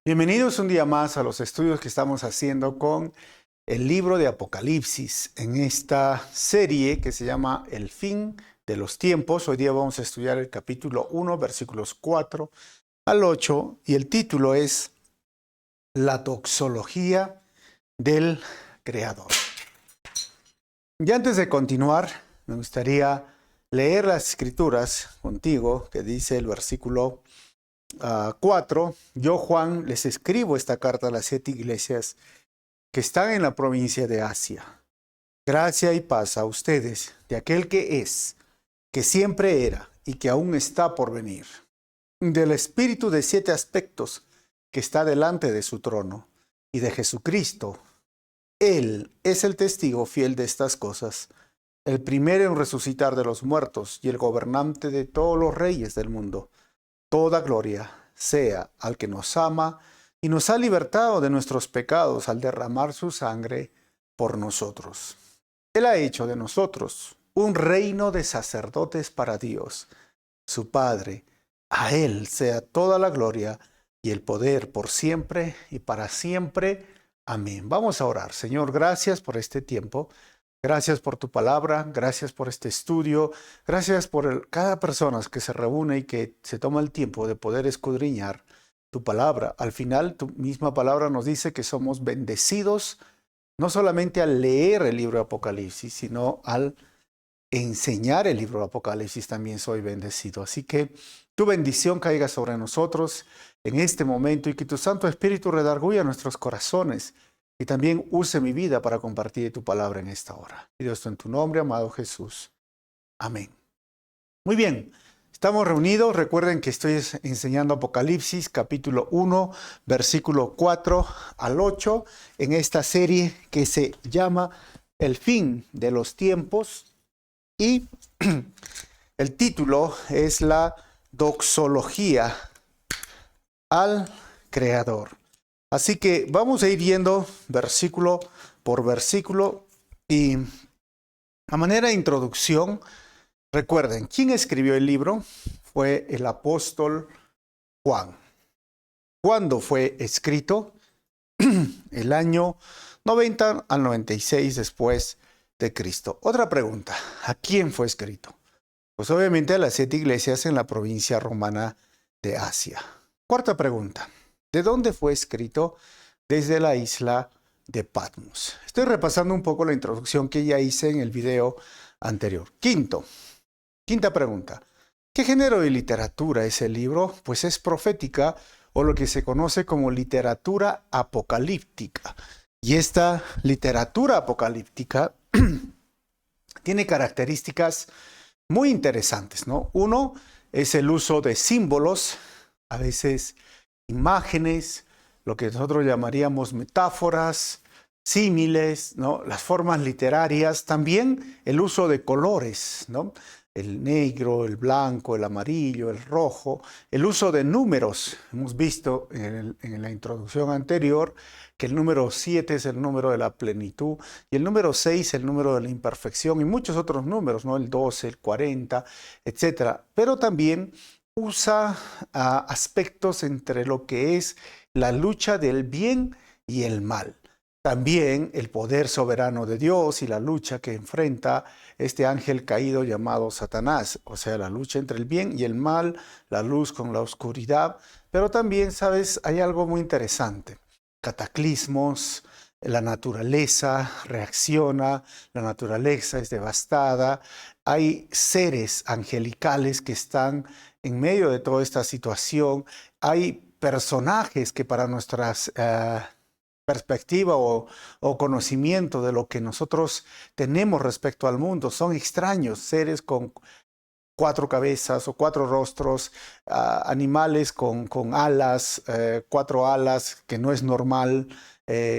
Bienvenidos un día más a los estudios que estamos haciendo con el libro de Apocalipsis en esta serie que se llama El fin de los tiempos. Hoy día vamos a estudiar el capítulo 1, versículos 4 al 8 y el título es La doxología del Creador. Y antes de continuar, me gustaría leer las escrituras contigo que dice el versículo 4, yo Juan les escribo esta carta a las 7 iglesias que están en la provincia de Asia. Gracia y paz a ustedes de aquel que es, que siempre era y que aún está por venir, del Espíritu de 7 aspectos que está delante de su trono y de Jesucristo. Él es el testigo fiel de estas cosas, el primero en resucitar de los muertos y el gobernante de todos los reyes del mundo. Toda gloria sea al que nos ama y nos ha libertado de nuestros pecados al derramar su sangre por nosotros. Él ha hecho de nosotros un reino de sacerdotes para Dios, su Padre. A Él sea toda la gloria y el poder por siempre y para siempre. Amén. Vamos a orar. Señor, gracias por este tiempo. Gracias por tu palabra, gracias por este estudio, gracias por cada persona que se reúne y que se toma el tiempo de poder escudriñar tu palabra. Al final, tu misma palabra nos dice que somos bendecidos no solamente al leer el libro de Apocalipsis, sino al enseñar el libro de Apocalipsis también soy bendecido. Así que tu bendición caiga sobre nosotros en este momento y que tu Santo Espíritu redarguya nuestros corazones y también use mi vida para compartir tu palabra en esta hora. Pido esto en tu nombre, amado Jesús. Amén. Muy bien, estamos reunidos. Recuerden que estoy enseñando Apocalipsis, capítulo 1, versículo 4 al 8, en esta serie que se llama El fin de los tiempos. Y el título es la doxología al Creador. Así que vamos a ir viendo versículo por versículo y a manera de introducción, recuerden, ¿quién escribió el libro? Fue el apóstol Juan. ¿Cuándo fue escrito? El año 90 al 96 después de Cristo. Otra pregunta, ¿a quién fue escrito? Pues obviamente a las 7 iglesias en la provincia romana de Asia. Cuarta pregunta, ¿de dónde fue escrito? Desde la isla de Patmos. Estoy repasando un poco la introducción que ya hice en el video anterior. Quinta pregunta, ¿qué género de literatura es el libro? Pues es profética o lo que se conoce como literatura apocalíptica. Y esta literatura apocalíptica tiene características muy interesantes, ¿no? Uno es el uso de símbolos, a veces imágenes, lo que nosotros llamaríamos metáforas, símiles, ¿no? Las formas literarias, también el uso de colores, ¿no? El negro, el blanco, el amarillo, el rojo, el uso de números. Hemos visto en la introducción anterior que el número 7 es el número de la plenitud y el número 6 el número de la imperfección y muchos otros números, ¿no? El 12, el 40, etc. Pero también usa aspectos entre lo que es la lucha del bien y el mal. También el poder soberano de Dios y la lucha que enfrenta este ángel caído llamado Satanás, o sea, la lucha entre el bien y el mal, la luz con la oscuridad. Pero también, ¿sabes? Hay algo muy interesante. Cataclismos, la naturaleza reacciona, la naturaleza es devastada, hay seres angelicales que están en medio de toda esta situación, hay personajes que para nuestras perspectiva o conocimiento de lo que nosotros tenemos respecto al mundo son extraños, seres con 4 cabezas o 4 rostros, animales con alas, 4 alas, que no es normal,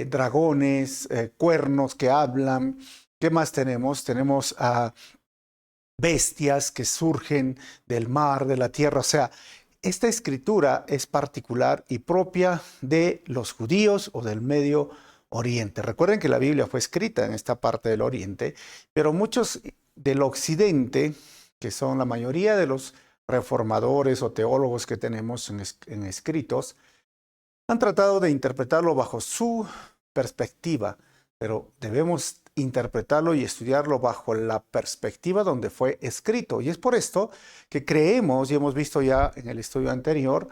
dragones, cuernos que hablan. ¿Qué más tenemos? Tenemos bestias que surgen del mar, de la tierra. O sea, esta escritura es particular y propia de los judíos o del Medio Oriente. Recuerden que la Biblia fue escrita en esta parte del Oriente, pero muchos del Occidente, que son la mayoría de los reformadores o teólogos que tenemos en escritos, han tratado de interpretarlo bajo su perspectiva, pero debemos interpretarlo y estudiarlo bajo la perspectiva donde fue escrito. Y es por esto que creemos, y hemos visto ya en el estudio anterior,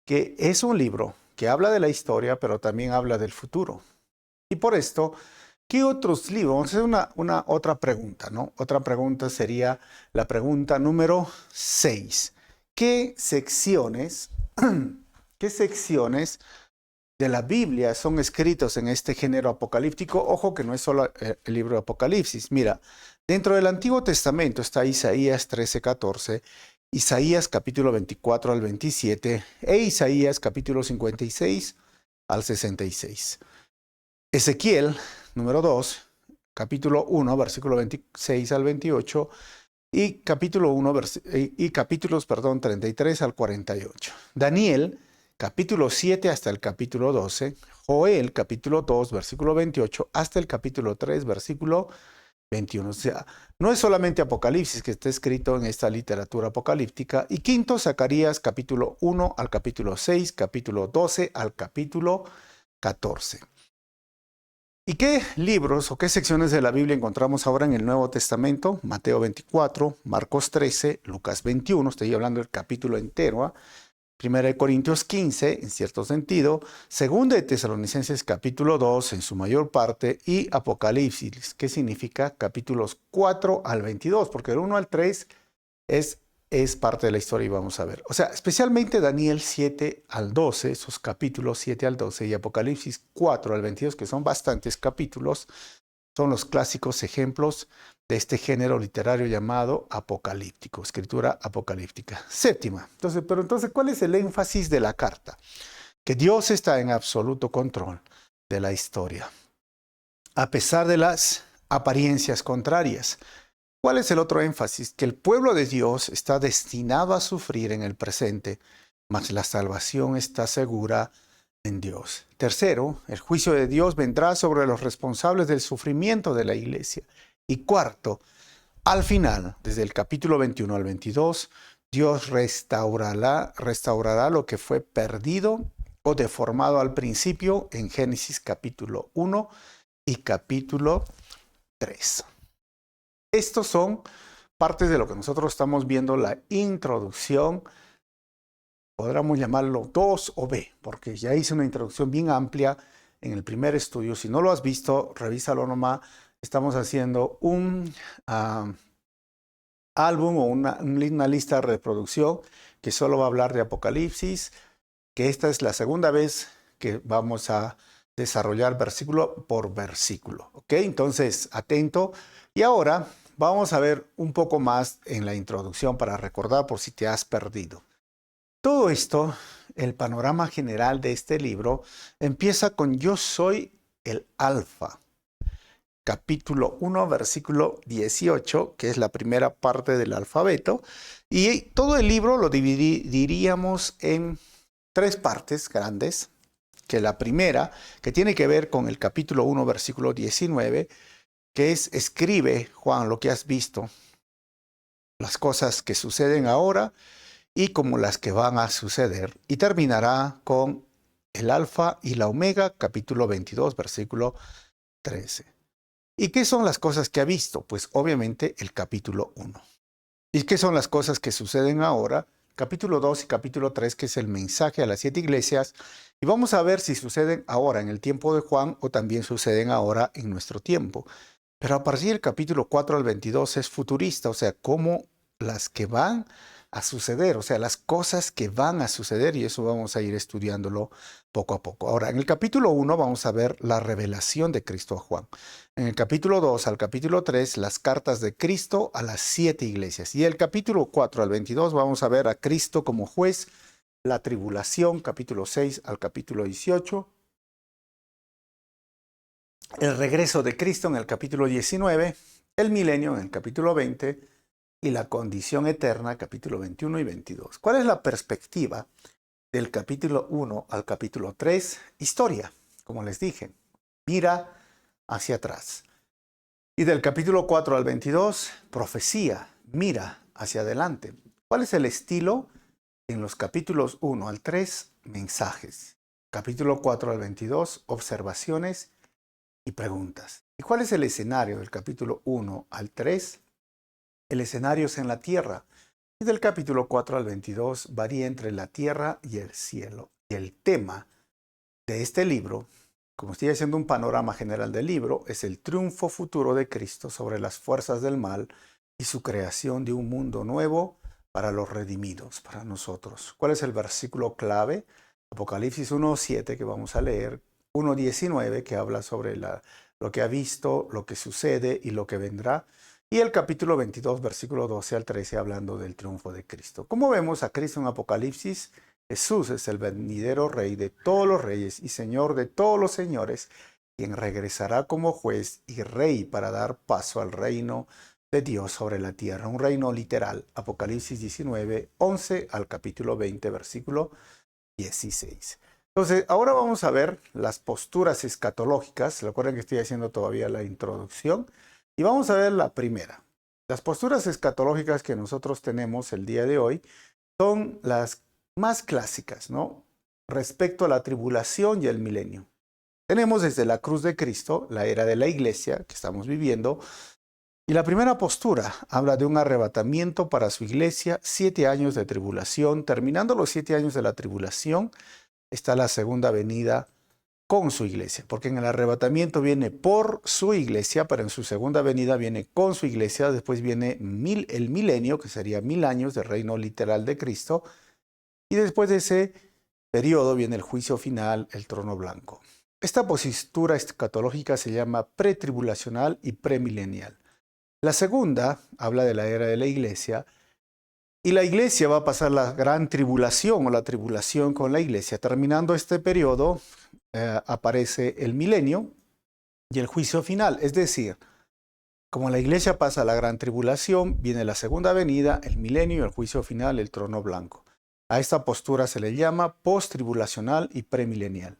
que es un libro que habla de la historia, pero también habla del futuro. Y por esto, ¿qué otros libros? Vamos a hacer una otra pregunta, ¿no? Otra pregunta sería la pregunta número 6. ¿Qué secciones, qué secciones de la Biblia son escritos en este género apocalíptico? Ojo que no es solo el libro de Apocalipsis. Mira, dentro del Antiguo Testamento está Isaías 13:14, Isaías capítulo 24 al 27 e Isaías capítulo 56 al 66. Ezequiel, número 2, capítulo 1, versículo 26 al 28 y capítulos 33 al 48. Daniel, capítulo 7 hasta el capítulo 12. Joel, capítulo 2, versículo 28 hasta el capítulo 3, versículo 21. O sea, no es solamente Apocalipsis que está escrito en esta literatura apocalíptica. Y quinto, Zacarías, capítulo 1 al capítulo 6, capítulo 12 al capítulo 14. ¿Y qué libros o qué secciones de la Biblia encontramos ahora en el Nuevo Testamento? Mateo 24, Marcos 13, Lucas 21, estoy hablando del capítulo entero, 1 Corintios 15, en cierto sentido, 2 de Tesalonicenses capítulo 2, en su mayor parte, y Apocalipsis, que significa capítulos 4 al 22, porque el 1 al 3 es parte de la historia y vamos a ver. O sea, especialmente Daniel 7 al 12, esos capítulos 7 al 12 y Apocalipsis 4 al 22, que son bastantes capítulos, son los clásicos ejemplos de este género literario llamado apocalíptico, escritura apocalíptica. Séptima. Entonces, ¿cuál es el énfasis de la carta? Que Dios está en absoluto control de la historia, a pesar de las apariencias contrarias. ¿Cuál es el otro énfasis? Que el pueblo de Dios está destinado a sufrir en el presente, mas la salvación está segura en Dios. Tercero, el juicio de Dios vendrá sobre los responsables del sufrimiento de la iglesia. Y cuarto, al final, desde el capítulo 21 al 22, Dios restaurará lo que fue perdido o deformado al principio en Génesis capítulo 1 y capítulo 3. Estos son partes de lo que nosotros estamos viendo, la introducción, podríamos llamarlo 2 o B, porque ya hice una introducción bien amplia en el primer estudio. Si no lo has visto, revísalo nomás. Estamos haciendo un álbum o una lista de reproducción que solo va a hablar de Apocalipsis, que esta es la segunda vez que vamos a desarrollar versículo por versículo. ¿Ok? Entonces, atento. Y ahora vamos a ver un poco más en la introducción para recordar por si te has perdido. Todo esto, el panorama general de este libro, empieza con Yo soy el Alfa. Capítulo 1, versículo 18, que es la primera parte del alfabeto. Y todo el libro lo dividiríamos en 3 partes grandes, que la primera, que tiene que ver con el capítulo 1, versículo 19, que es, escribe, Juan, lo que has visto, las cosas que suceden ahora y como las que van a suceder. Y terminará con el Alfa y la Omega, capítulo 22, versículo 13. ¿Y qué son las cosas que ha visto? Pues obviamente el capítulo 1. ¿Y qué son las cosas que suceden ahora? Capítulo 2 y capítulo 3, que es el mensaje a las 7 iglesias. Y vamos a ver si suceden ahora en el tiempo de Juan o también suceden ahora en nuestro tiempo. Pero a partir del capítulo 4 al 22 es futurista, o sea, cómo las que van a suceder, o sea, las cosas que van a suceder, y eso vamos a ir estudiándolo poco a poco. Ahora, en el capítulo 1 vamos a ver la revelación de Cristo a Juan. En el capítulo 2 al capítulo 3, las cartas de Cristo a las 7 iglesias. Y el capítulo 4 al 22 vamos a ver a Cristo como juez, la tribulación, capítulo 6 al capítulo 18. El regreso de Cristo en el capítulo 19, el milenio en el capítulo 20 y la condición eterna, capítulo 21 y 22. ¿Cuál es la perspectiva del capítulo 1 al capítulo 3? Historia, como les dije, mira hacia atrás. Y del capítulo 4 al 22, profecía, mira hacia adelante. ¿Cuál es el estilo? En los capítulos 1 al 3, mensajes. capítulo 4 al 22, observaciones y preguntas. ¿Y cuál es el escenario del capítulo 1 al 3? El escenario es en la tierra. Y del capítulo 4 al 22 varía entre la tierra y el cielo. Y el tema de este libro, como estoy haciendo un panorama general del libro, es el triunfo futuro de Cristo sobre las fuerzas del mal y su creación de un mundo nuevo para los redimidos, para nosotros. ¿Cuál es el versículo clave? Apocalipsis 1:7 que vamos a leer, 1:19 que habla sobre lo que ha visto, lo que sucede y lo que vendrá. Y el capítulo 22, versículo 12 al 13, hablando del triunfo de Cristo. Como vemos a Cristo en Apocalipsis, Jesús es el venidero Rey de todos los reyes y Señor de todos los señores, quien regresará como juez y rey para dar paso al reino de Dios sobre la tierra. Un reino literal. Apocalipsis 19, 11 al capítulo 20, versículo 16. Entonces, ahora vamos a ver las posturas escatológicas. Recuerden que estoy haciendo todavía la introducción. Y vamos a ver la primera. Las posturas escatológicas que nosotros tenemos el día de hoy son las más clásicas, ¿no? Respecto a la tribulación y el milenio. Tenemos desde la cruz de Cristo, la era de la iglesia que estamos viviendo, y la primera postura habla de un arrebatamiento para su iglesia, 7 años de tribulación. Terminando los 7 años de la tribulación, está la segunda venida con su iglesia, porque en el arrebatamiento viene por su iglesia, pero en su segunda venida viene con su iglesia, después viene el milenio, que sería 1000 años del reino literal de Cristo, y después de ese periodo viene el juicio final, el trono blanco. Esta postura escatológica se llama pretribulacional y premilenial. La segunda habla de la era de la iglesia, y la iglesia va a pasar la gran tribulación o la tribulación con la iglesia. Terminando este periodo, aparece el milenio y el juicio final. Es decir, como la iglesia pasa la gran tribulación, viene la segunda venida, el milenio, el juicio final, el trono blanco. A esta postura se le llama post-tribulacional y premilenial.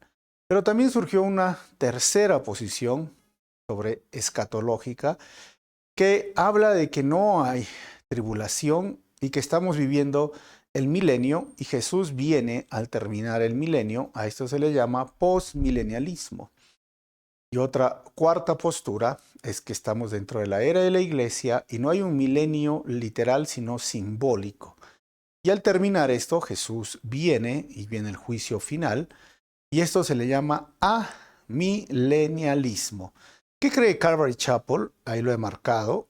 Pero también surgió una tercera posición sobre escatológica que habla de que no hay tribulación y que estamos viviendo el milenio y Jesús viene al terminar el milenio. A esto se le llama postmilenialismo. Y otra cuarta postura es que estamos dentro de la era de la iglesia y no hay un milenio literal sino simbólico. Y al terminar esto, Jesús viene y viene el juicio final y esto se le llama amilenialismo. ¿Qué cree Calvary Chapel? Ahí lo he marcado.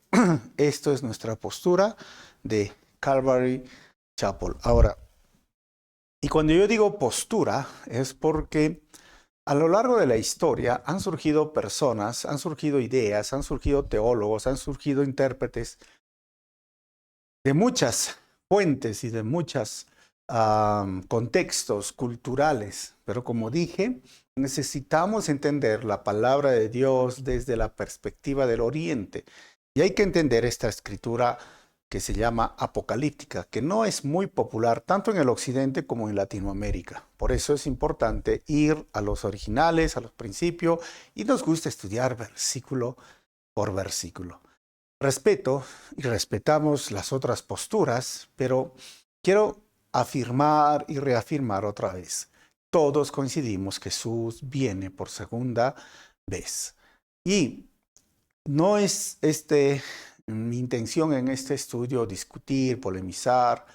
Esto es nuestra postura de Calvary Chapel. Ahora, y cuando yo digo postura, es porque a lo largo de la historia han surgido personas, han surgido ideas, han surgido teólogos, han surgido intérpretes de muchas fuentes y de muchos contextos culturales. Pero como dije, necesitamos entender la palabra de Dios desde la perspectiva del Oriente. Y hay que entender esta escritura que se llama apocalíptica, que no es muy popular tanto en el occidente como en Latinoamérica. Por eso es importante ir a los originales, a los principios, y nos gusta estudiar versículo por versículo. Respeto y respetamos las otras posturas, pero quiero afirmar y reafirmar otra vez. Todos coincidimos que Jesús viene por segunda vez. Y no es mi intención en este estudio discutir, polemizar,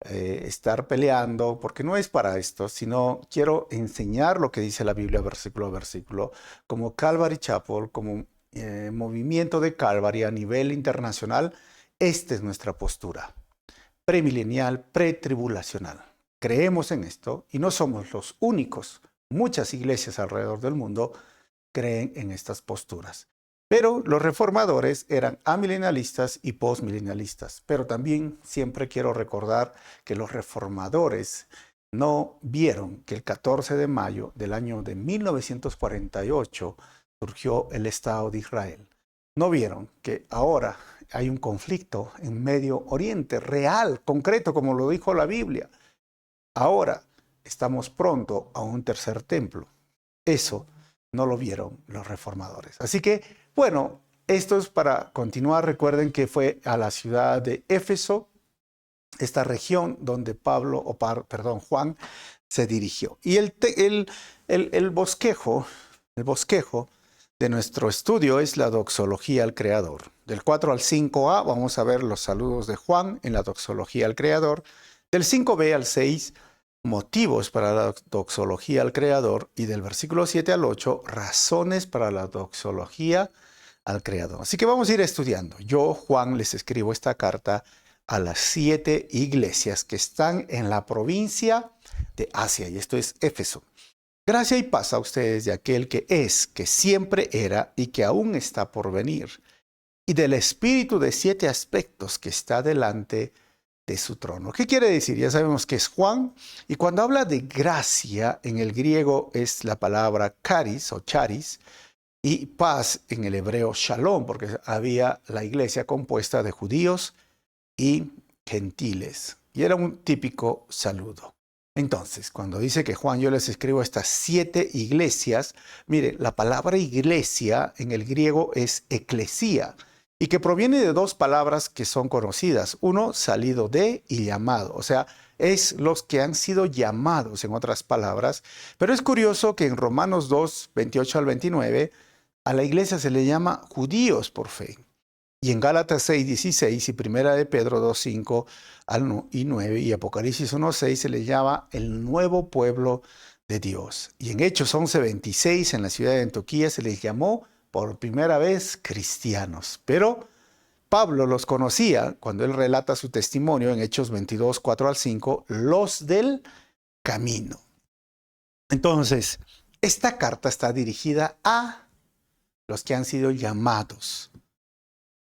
estar peleando, porque no es para esto, sino quiero enseñar lo que dice la Biblia versículo a versículo, como Calvary Chapel, como movimiento de Calvary a nivel internacional. Esta es nuestra postura, premilenial, pretribulacional. Creemos en esto y no somos los únicos. Muchas iglesias alrededor del mundo creen en estas posturas. Pero los reformadores eran amilenialistas y postmilenialistas. Pero también siempre quiero recordar que los reformadores no vieron que el 14 de mayo del año de 1948 surgió el Estado de Israel. No vieron que ahora hay un conflicto en Medio Oriente real, concreto, como lo dijo la Biblia. Ahora estamos pronto a un tercer templo. Eso no lo vieron los reformadores. Así que, bueno, esto es para continuar. Recuerden que fue a la ciudad de Éfeso, esta región donde Juan se dirigió. Y el bosquejo de nuestro estudio es la doxología al Creador. Del 4 al 5a vamos a ver los saludos de Juan en la doxología al Creador. Del 5b al 6, motivos para la doxología al Creador. Y del versículo 7 al 8, razones para la doxología al Creador. Así que vamos a ir estudiando. Yo, Juan, les escribo esta carta a las 7 iglesias que están en la provincia de Asia, y esto es Éfeso. Gracia y paz a ustedes de aquel que es, que siempre era y que aún está por venir, y del Espíritu de 7 aspectos que está delante de su trono. ¿Qué quiere decir? Ya sabemos que es Juan, y cuando habla de gracia, en el griego es la palabra charis o charis, y paz en el hebreo shalom, porque había la iglesia compuesta de judíos y gentiles, y era un típico saludo. Entonces, cuando dice que Juan, yo les escribo a estas 7 iglesias, mire, la palabra iglesia en el griego es eclesía, y que proviene de 2 palabras que son conocidas. Uno, salido de, y llamado. O sea, es los que han sido llamados, en otras palabras. Pero es curioso que en Romanos 2, 28 al 29, a la iglesia se le llama judíos por fe. Y en Gálatas 6, 16 y Primera de Pedro 2, 5 y 9 y Apocalipsis 1, 6 se le llama el nuevo pueblo de Dios. Y en Hechos 11, 26 en la ciudad de Antioquía se les llamó por primera vez cristianos. Pero Pablo los conocía cuando él relata su testimonio en Hechos 22, 4 al 5, los del camino. Entonces, esta carta está dirigida a los que han sido llamados,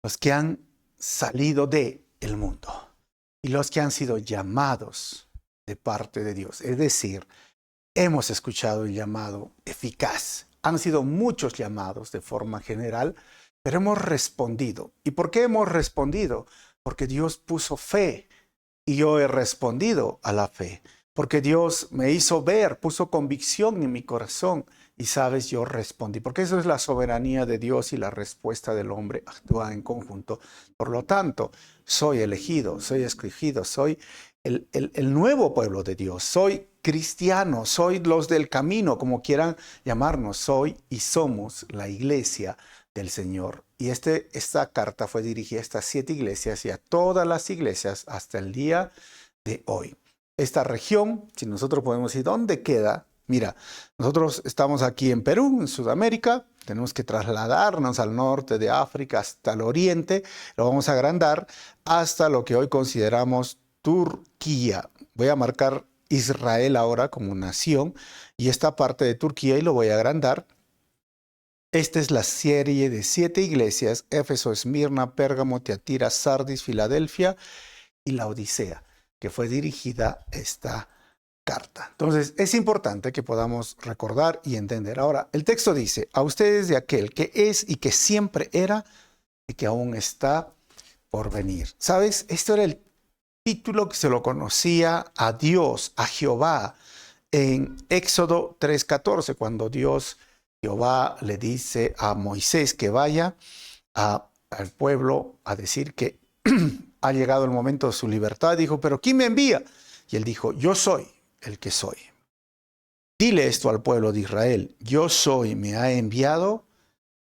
los que han salido del mundo y los que han sido llamados de parte de Dios. Es decir, hemos escuchado el llamado eficaz. Han sido muchos llamados de forma general, pero hemos respondido. ¿Y por qué hemos respondido? Porque Dios puso fe y yo he respondido a la fe. Porque Dios me hizo ver, puso convicción en mi corazón. Y sabes, yo respondí, porque eso es la soberanía de Dios y la respuesta del hombre actúa en conjunto. Por lo tanto, soy elegido, soy escogido, soy el nuevo pueblo de Dios, soy cristiano, soy los del camino, como quieran llamarnos, soy y somos la iglesia del Señor. Y esta carta fue dirigida a estas 7 iglesias y a todas las iglesias hasta el día de hoy. Esta región, si nosotros podemos decir, ¿dónde queda? Mira, nosotros estamos aquí en Perú, en Sudamérica, tenemos que trasladarnos al norte de África hasta el oriente, lo vamos a agrandar hasta lo que hoy consideramos Turquía. Voy a marcar Israel ahora como nación y esta parte de Turquía y lo voy a agrandar. Esta es la serie de 7 iglesias, Éfeso, Esmirna, Pérgamo, Tiatira, Sardis, Filadelfia y la Odisea, que fue dirigida esta carta. Entonces, es importante que podamos recordar y entender. Ahora, el texto dice, a ustedes de aquel que es y que siempre era y que aún está por venir. ¿Sabes? Esto era el título que se lo conocía a Dios, a Jehová, en Éxodo 3:14, cuando Jehová le dice a Moisés que vaya al pueblo a decir que ha llegado el momento de su libertad. Dijo, ¿pero quién me envía? Y él dijo, yo soy el que soy. Dile esto al pueblo de Israel, yo soy, me ha enviado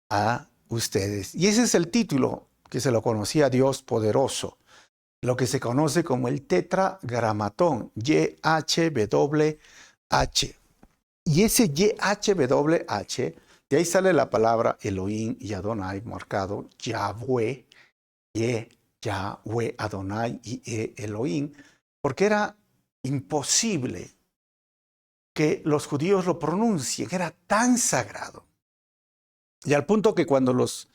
a ustedes. Y ese es el título que se lo conocía a Dios poderoso, lo que se conoce como el tetragramatón, YHWH. Y ese YHWH, de ahí sale la palabra Elohim y Adonai marcado, Yahweh, Yahweh, Adonai y Elohim, porque era imposible que los judíos lo pronuncien, era tan sagrado. Y al punto que cuando los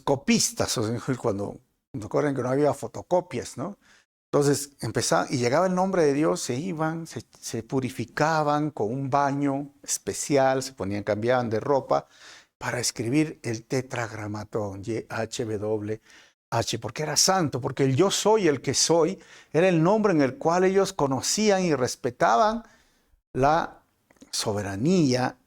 copistas, o sea, cuando recuerden que no había fotocopias, ¿no? Entonces empezaban y llegaba el nombre de Dios, se iban, se purificaban con un baño especial, se ponían, cambiaban de ropa para escribir el tetragramatón, YHWH, porque era santo, porque el yo soy el que soy era el nombre en el cual ellos conocían y respetaban la soberanía,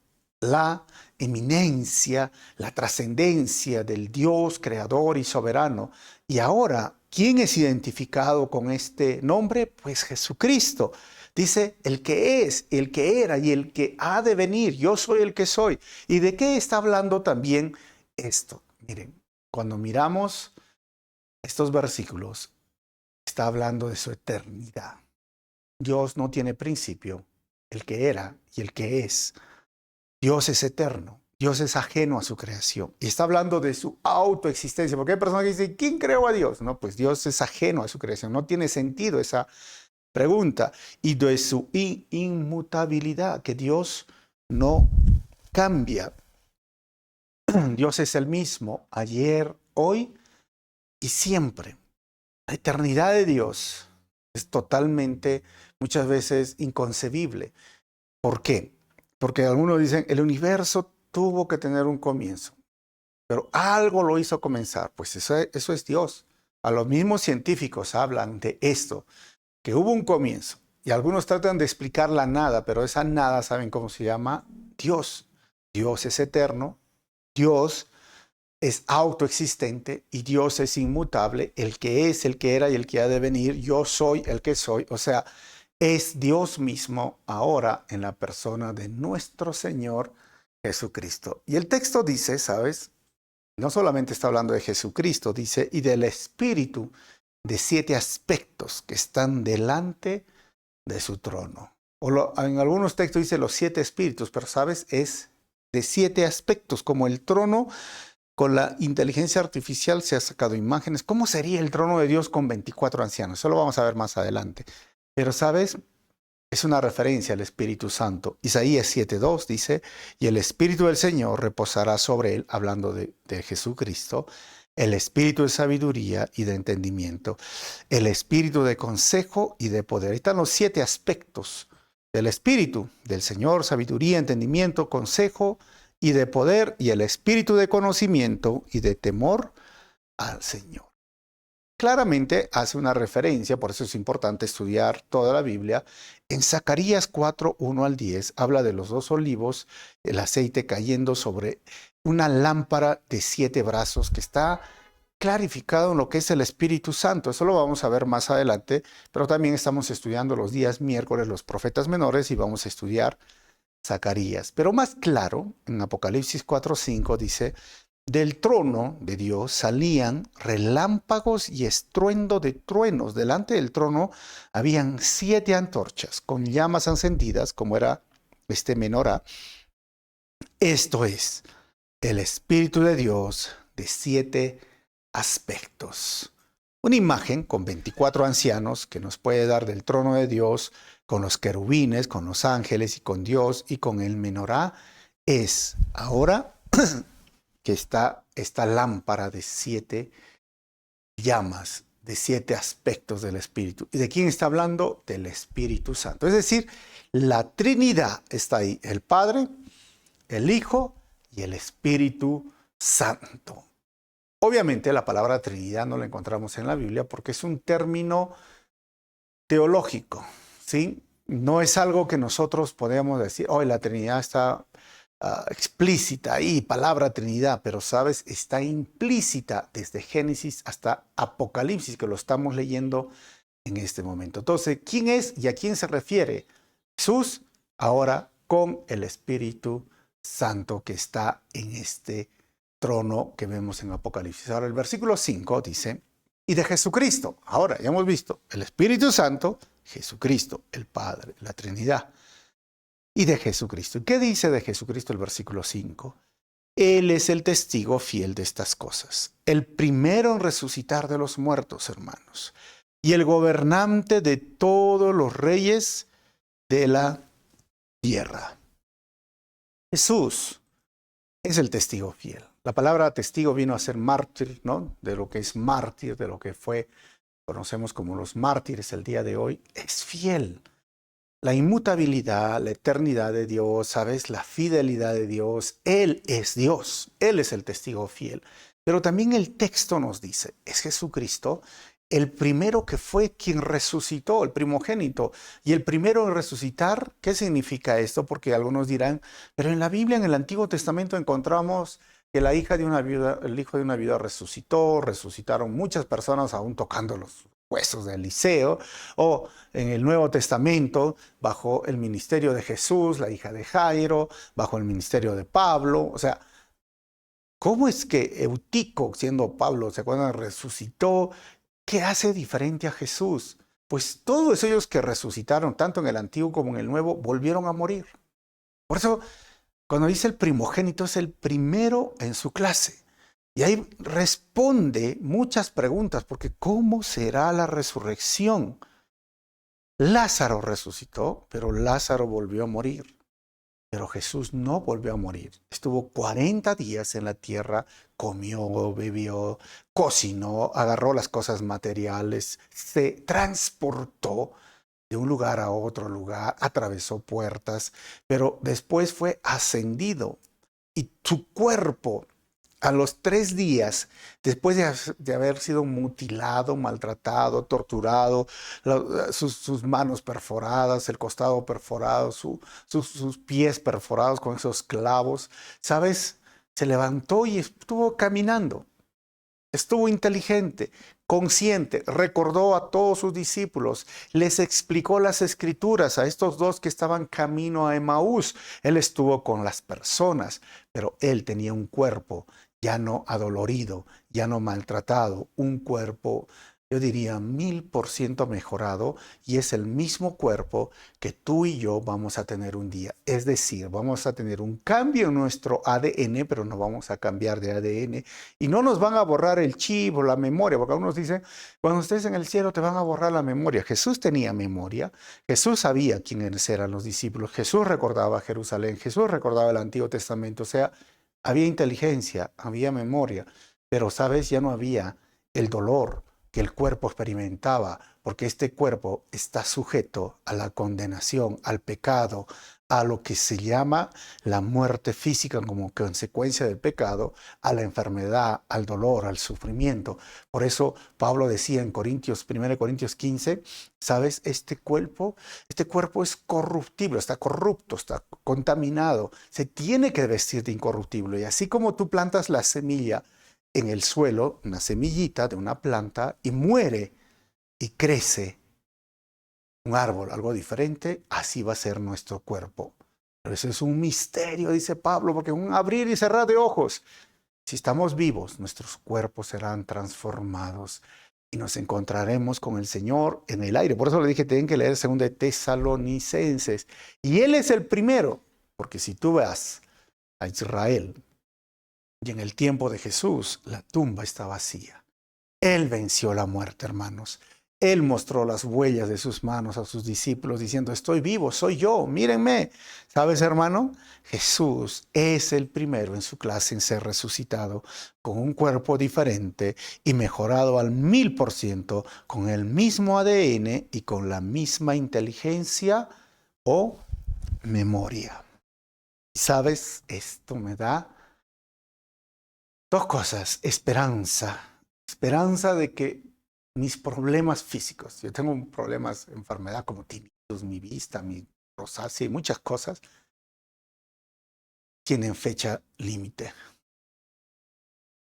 la eminencia, la trascendencia del Dios creador y soberano. Y ahora, ¿quién es identificado con este nombre? Pues Jesucristo. Dice, el que es, el que era y el que ha de venir. Yo soy el que soy. ¿Y de qué está hablando también esto? Miren, cuando miramos estos versículos, está hablando de su eternidad. Dios no tiene principio, el que era y el que es. Dios es eterno, Dios es ajeno a su creación. Y está hablando de su autoexistencia, porque hay personas que dicen, ¿quién creó a Dios? No, pues Dios es ajeno a su creación. No tiene sentido esa pregunta. Y de su inmutabilidad, que Dios no cambia. Dios es el mismo ayer, hoy y siempre. La eternidad de Dios es totalmente, muchas veces, inconcebible. ¿Por qué? Porque algunos dicen, el universo tuvo que tener un comienzo, pero algo lo hizo comenzar. Pues eso es Dios. A los mismos científicos hablan de esto, que hubo un comienzo. Y algunos tratan de explicar la nada, pero esa nada, ¿saben cómo se llama? Dios. Dios es eterno, Dios es autoexistente y Dios es inmutable, el que es, el que era y el que ha de venir. Yo soy el que soy. O sea, es Dios mismo ahora en la persona de nuestro Señor Jesucristo. Y el texto dice, ¿sabes? No solamente está hablando de Jesucristo, dice, y del Espíritu de 7 aspectos que están delante de su trono. En algunos textos dice los 7 espíritus, pero ¿sabes? Es de 7 aspectos, como el trono. Con la inteligencia artificial se ha sacado imágenes. ¿Cómo sería el trono de Dios con 24 ancianos? Eso lo vamos a ver más adelante. Pero, ¿sabes? Es una referencia al Espíritu Santo. Isaías 7:2 dice, y el Espíritu del Señor reposará sobre él, hablando de Jesucristo, el Espíritu de sabiduría y de entendimiento, el Espíritu de consejo y de poder. Ahí están los 7 aspectos del Espíritu del Señor: sabiduría, entendimiento, consejo y de poder, y el espíritu de conocimiento y de temor al Señor. Claramente hace una referencia, por eso es importante estudiar toda la Biblia. En Zacarías 4, 1 al 10, habla de los 2 olivos, el aceite cayendo sobre una lámpara de 7 brazos que está clarificado en lo que es el Espíritu Santo. Eso lo vamos a ver más adelante, pero también estamos estudiando los días miércoles los profetas menores y vamos a estudiar Zacarías. Pero más claro, en Apocalipsis 4:5 dice, del trono de Dios salían relámpagos y estruendo de truenos. Delante del trono habían 7 antorchas con llamas encendidas, como era menorá. Esto es el Espíritu de Dios de 7 aspectos. Una imagen con 24 ancianos que nos puede dar del trono de Dios, con los querubines, con los ángeles y con Dios y con el menorá, es ahora que está esta lámpara de 7 llamas, de 7 aspectos del Espíritu. ¿Y de quién está hablando? Del Espíritu Santo. Es decir, la Trinidad está ahí, el Padre, el Hijo y el Espíritu Santo. Obviamente la palabra Trinidad no la encontramos en la Biblia porque es un término teológico, ¿sí? No es algo que nosotros podemos decir, oh, la Trinidad está explícita ahí, palabra Trinidad, pero sabes, está implícita desde Génesis hasta Apocalipsis, que lo estamos leyendo en este momento. Entonces, ¿quién es y a quién se refiere? Jesús, ahora con el Espíritu Santo que está en este trono que vemos en Apocalipsis. Ahora el versículo 5 dice, y de Jesucristo, ahora ya hemos visto, el Espíritu Santo, Jesucristo, el Padre, la Trinidad, y de Jesucristo. ¿Y qué dice de Jesucristo el versículo 5? Él es el testigo fiel de estas cosas, el primero en resucitar de los muertos, hermanos, y el gobernante de todos los reyes de la tierra. Jesús es el testigo fiel. La palabra testigo vino a ser mártir, ¿no? De lo que es mártir, de lo que conocemos como los mártires el día de hoy. Es fiel. La inmutabilidad, la eternidad de Dios, ¿sabes? La fidelidad de Dios. Él es Dios. Él es el testigo fiel. Pero también el texto nos dice, es Jesucristo el primero que fue quien resucitó, el primogénito. Y el primero en resucitar, ¿qué significa esto? Porque algunos dirán, pero en la Biblia, en el Antiguo Testamento, encontramos que la hija de una viuda, el hijo de una viuda resucitó, resucitaron muchas personas aún tocando los huesos de Eliseo, o en el Nuevo Testamento, bajo el ministerio de Jesús, la hija de Jairo, bajo el ministerio de Pablo. O sea, ¿cómo es que Eutico, siendo Pablo, se acuerdan, resucitó? ¿Qué hace diferente a Jesús? Pues todos ellos que resucitaron, tanto en el Antiguo como en el Nuevo, volvieron a morir. Por eso, cuando dice el primogénito, es el primero en su clase. Y ahí responde muchas preguntas, porque ¿cómo será la resurrección? Lázaro resucitó, pero Lázaro volvió a morir. Pero Jesús no volvió a morir. Estuvo 40 días en la tierra, comió, bebió, cocinó, agarró las cosas materiales, se transportó de un lugar a otro lugar, atravesó puertas, pero después fue ascendido y su cuerpo a los 3 días, después de haber sido mutilado, maltratado, torturado, sus manos perforadas, el costado perforado, sus pies perforados con esos clavos, ¿sabes? Se levantó y estuvo caminando. Estuvo inteligente, consciente, recordó a todos sus discípulos, les explicó las escrituras a estos dos que estaban camino a Emaús. Él estuvo con las personas, pero él tenía un cuerpo ya no adolorido, ya no maltratado, un cuerpo, yo diría, 1000% mejorado, y es el mismo cuerpo que tú y yo vamos a tener un día. Es decir, vamos a tener un cambio en nuestro ADN, pero no vamos a cambiar de ADN, y no nos van a borrar el chip o la memoria, porque algunos dicen, cuando estés en el cielo te van a borrar la memoria. Jesús tenía memoria, Jesús sabía quiénes eran los discípulos, Jesús recordaba Jerusalén, Jesús recordaba el Antiguo Testamento, o sea, había inteligencia, había memoria, pero, ¿sabes? Ya no había el dolor que el cuerpo experimentaba, porque este cuerpo está sujeto a la condenación, al pecado, a lo que se llama la muerte física como consecuencia del pecado, a la enfermedad, al dolor, al sufrimiento. Por eso Pablo decía en Corintios, 1 Corintios 15, ¿sabes? Este cuerpo es corruptible, está corrupto, está contaminado, se tiene que vestir de incorruptible. Y así como tú plantas la semilla en el suelo, una semillita de una planta, y muere y crece un árbol, algo diferente, así va a ser nuestro cuerpo. Pero eso es un misterio, dice Pablo, porque un abrir y cerrar de ojos. Si estamos vivos, nuestros cuerpos serán transformados y nos encontraremos con el Señor en el aire. Por eso le dije, tienen que leer 2 de Tesalonicenses. Y Él es el primero, porque si tú vas a Israel y en el tiempo de Jesús, la tumba está vacía. Él venció la muerte, hermanos. Él mostró las huellas de sus manos a sus discípulos diciendo, estoy vivo, soy yo, mírenme. ¿Sabes, hermano? Jesús es el primero en su clase en ser resucitado con un cuerpo diferente y mejorado al 1000%, con el mismo ADN y con la misma inteligencia o memoria. ¿Sabes? Esto me da dos cosas: esperanza. Esperanza de que mis problemas físicos, yo tengo problemas, enfermedad como tinnitus, mi vista, mi rosácea y muchas cosas, tienen fecha límite.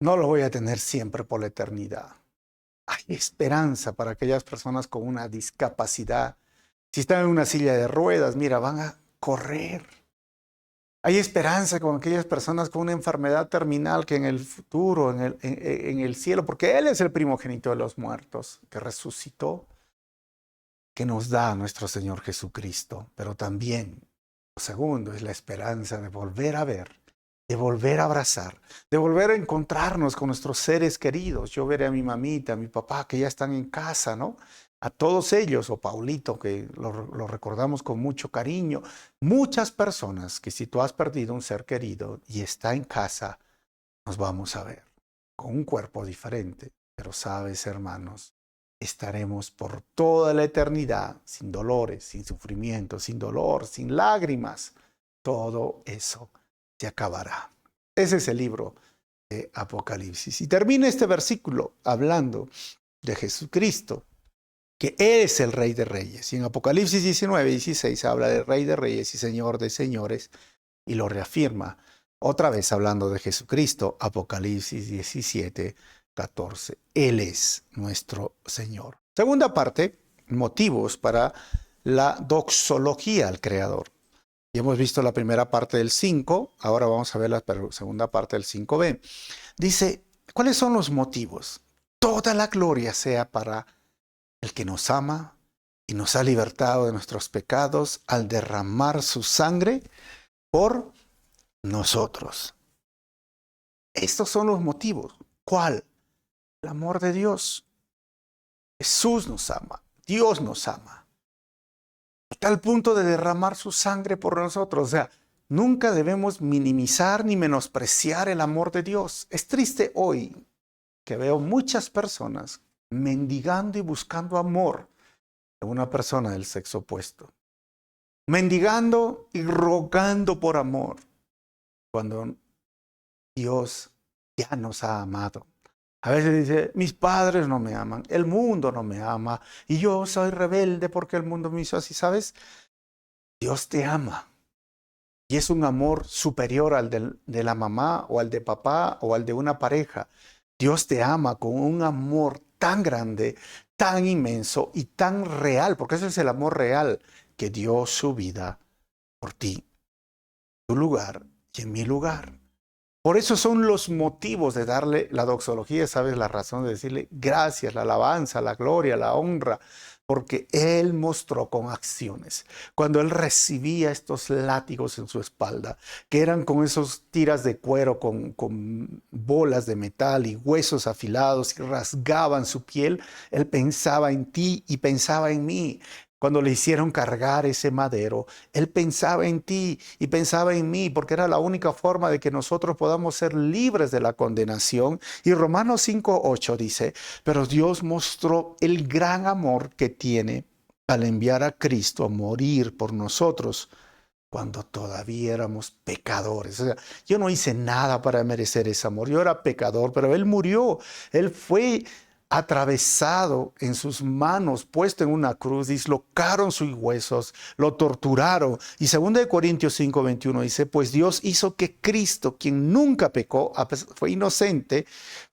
No lo voy a tener siempre por la eternidad. Hay esperanza para aquellas personas con una discapacidad. Si están en una silla de ruedas, mira, van a correr. Hay esperanza con aquellas personas con una enfermedad terminal que en el futuro, en el cielo, porque Él es el primogénito de los muertos, que resucitó, que nos da nuestro Señor Jesucristo. Pero también, lo segundo, es la esperanza de volver a ver, de volver a abrazar, de volver a encontrarnos con nuestros seres queridos. Yo veré a mi mamita, a mi papá, que ya están en casa, ¿no? A todos ellos, o Paulito, que lo recordamos con mucho cariño. Muchas personas que si tú has perdido un ser querido y está en casa, nos vamos a ver con un cuerpo diferente. Pero sabes, hermanos, estaremos por toda la eternidad sin dolores, sin sufrimiento, sin dolor, sin lágrimas. Todo eso se acabará. Ese es el libro de Apocalipsis. Y termina este versículo hablando de Jesucristo, que Él es el Rey de Reyes. Y en Apocalipsis 19:16 habla del Rey de Reyes y Señor de Señores, y lo reafirma. Otra vez hablando de Jesucristo, Apocalipsis 17:14. Él es nuestro Señor. Segunda parte, motivos para la doxología al Creador. Ya hemos visto la primera parte del 5, ahora vamos a ver la segunda parte del 5b. Dice, ¿cuáles son los motivos? Toda la gloria sea para el que nos ama y nos ha libertado de nuestros pecados al derramar su sangre por nosotros. Estos son los motivos. ¿Cuál? El amor de Dios. Jesús nos ama, Dios nos ama. Hasta el punto de derramar su sangre por nosotros. O sea, nunca debemos minimizar ni menospreciar el amor de Dios. Es triste hoy que veo muchas personas mendigando y buscando amor en una persona del sexo opuesto. Mendigando y rogando por amor, cuando Dios ya nos ha amado. A veces dice, mis padres no me aman, el mundo no me ama, y yo soy rebelde porque el mundo me hizo así. ¿Sabes? Dios te ama. Y es un amor superior al de la mamá o al de papá o al de una pareja. Dios te ama con un amor tan grande, tan inmenso y tan real, porque ese es el amor real, que dio su vida por ti, en tu lugar y en mi lugar. Por eso son los motivos de darle la doxología, ¿sabes? La razón de decirle gracias, la alabanza, la gloria, la honra, porque Él mostró con acciones. Cuando Él recibía estos látigos en su espalda, que eran con esos tiras de cuero, con bolas de metal y huesos afilados y rasgaban su piel, Él pensaba en ti y pensaba en mí. Cuando le hicieron cargar ese madero, Él pensaba en ti y pensaba en mí, porque era la única forma de que nosotros podamos ser libres de la condenación. Y Romanos 5:8 dice, pero Dios mostró el gran amor que tiene al enviar a Cristo a morir por nosotros cuando todavía éramos pecadores. O sea, yo no hice nada para merecer ese amor. Yo era pecador, pero Él murió. Él fue atravesado en sus manos, puesto en una cruz, dislocaron sus huesos, lo torturaron. Y 2 Corintios 5:21 dice, pues Dios hizo que Cristo, quien nunca pecó, fue inocente,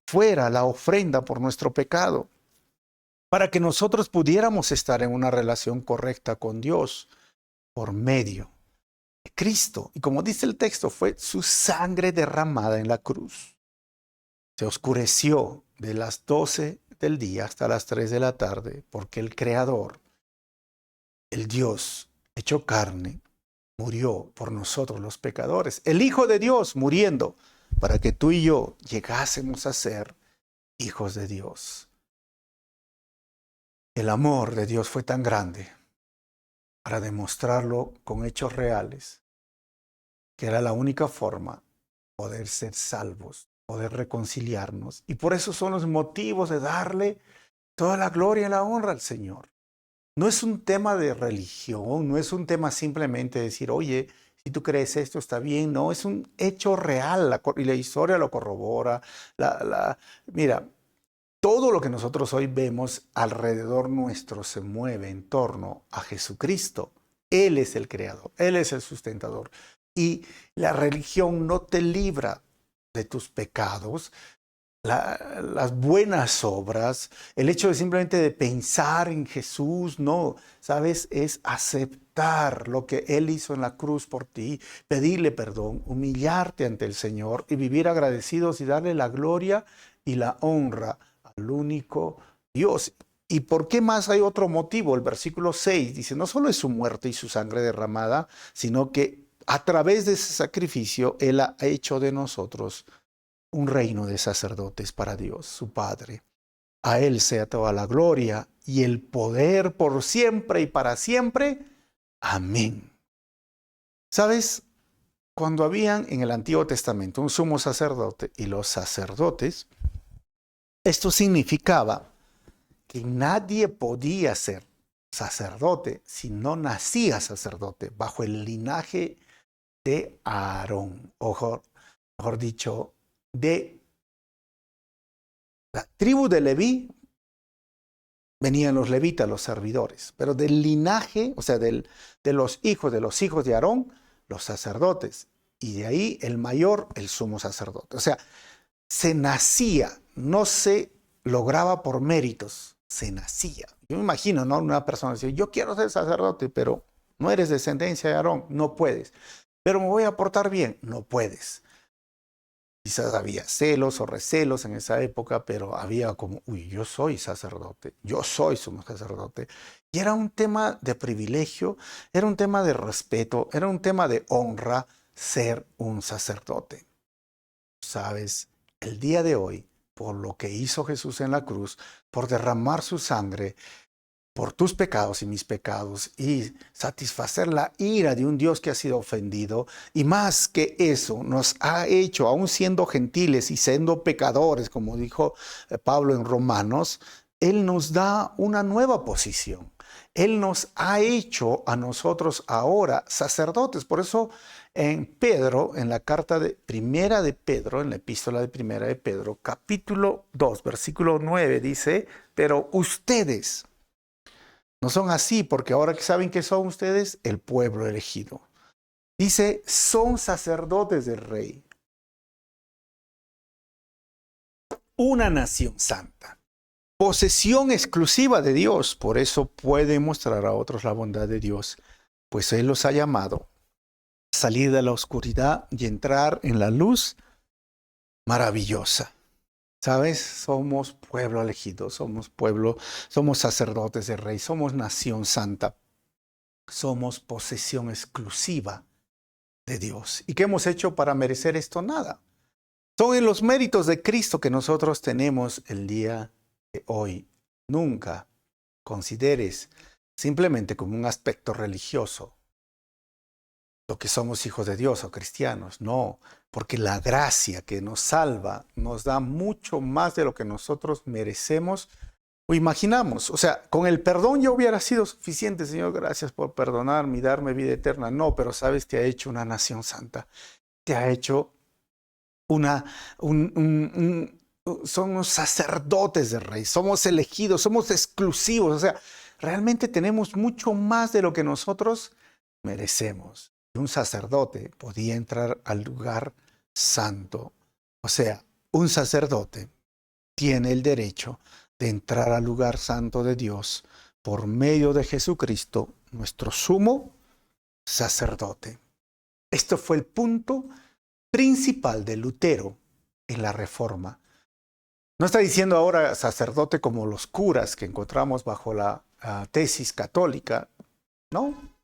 fuera la ofrenda por nuestro pecado, para que nosotros pudiéramos estar en una relación correcta con Dios por medio de Cristo. Y como dice el texto, fue su sangre derramada en la cruz. Se oscureció de las 12 del día hasta las 3 de la tarde, porque el Creador, el Dios hecho carne, murió por nosotros los pecadores. El Hijo de Dios muriendo para que tú y yo llegásemos a ser hijos de Dios. El amor de Dios fue tan grande para demostrarlo con hechos reales, que era la única forma de poder ser salvos, poder reconciliarnos. Y por eso son los motivos de darle toda la gloria y la honra al Señor. No es un tema de religión, no es un tema simplemente de decir, oye, si tú crees esto está bien. No, es un hecho real y la historia lo corrobora. Mira, todo lo que nosotros hoy vemos alrededor nuestro se mueve en torno a Jesucristo. Él es el creador, Él es el sustentador. Y la religión no te libra de tus pecados, las buenas obras, el hecho de simplemente de pensar en Jesús, no, ¿sabes? Es aceptar lo que Él hizo en la cruz por ti, pedirle perdón, humillarte ante el Señor y vivir agradecidos y darle la gloria y la honra al único Dios. ¿Y por qué más hay otro motivo? El versículo 6 dice, no solo es su muerte y su sangre derramada, sino que a través de ese sacrificio Él ha hecho de nosotros un reino de sacerdotes para Dios, su Padre. A Él sea toda la gloria y el poder por siempre y para siempre. Amén. ¿Sabes? Cuando habían en el Antiguo Testamento un sumo sacerdote y los sacerdotes, esto significaba que nadie podía ser sacerdote si no nacía sacerdote bajo el linaje de Aarón, o mejor dicho, de la tribu de Leví, venían los levitas, los servidores, pero del linaje, o sea, de los hijos de Aarón, los sacerdotes, y de ahí el mayor, el sumo sacerdote. O sea, se nacía, no se lograba por méritos, se nacía. Yo me imagino, ¿no? Una persona dice, yo quiero ser sacerdote, pero no eres descendencia de Aarón, no puedes. Pero me voy a portar bien, no puedes. Quizás había celos o recelos en esa época, pero había como, uy, yo soy sacerdote, yo soy sumo sacerdote. Y era un tema de privilegio, era un tema de respeto, era un tema de honra ser un sacerdote. ¿Sabes? El día de hoy, por lo que hizo Jesús en la cruz, por derramar su sangre, por tus pecados y mis pecados, y satisfacer la ira de un Dios que ha sido ofendido, y más que eso, nos ha hecho, aun siendo gentiles y siendo pecadores, como dijo Pablo en Romanos, Él nos da una nueva posición. Él nos ha hecho a nosotros ahora sacerdotes. Por eso en Pedro, en la carta de Primera de Pedro, en la epístola de Primera de Pedro, capítulo 2, versículo 9, dice, pero ustedes no son así, porque ahora que saben que son ustedes, el pueblo elegido. Dice, son sacerdotes del rey. Una nación santa. Posesión exclusiva de Dios. Por eso puede mostrar a otros la bondad de Dios. Pues Él los ha llamado a salir de la oscuridad y entrar en la luz maravillosa. ¿Sabes? Somos pueblo elegido, somos pueblo, somos sacerdotes del rey, somos nación santa. Somos posesión exclusiva de Dios. ¿Y qué hemos hecho para merecer esto? Nada. Son en los méritos de Cristo que nosotros tenemos el día de hoy. Nunca consideres simplemente como un aspecto religioso lo que somos hijos de Dios o cristianos. No, porque la gracia que nos salva nos da mucho más de lo que nosotros merecemos o imaginamos. O sea, con el perdón ya hubiera sido suficiente. Señor, gracias por perdonarme y darme vida eterna. No, pero sabes, te ha hecho una nación santa. Te ha hecho somos sacerdotes del rey. Somos elegidos, somos exclusivos. O sea, realmente tenemos mucho más de lo que nosotros merecemos. Un sacerdote podía entrar al lugar santo. O sea, un sacerdote tiene el derecho de entrar al lugar santo de Dios por medio de Jesucristo, nuestro sumo sacerdote. Esto fue el punto principal de Lutero en la Reforma. No está diciendo ahora sacerdote como los curas que encontramos bajo la tesis católica, ¿no?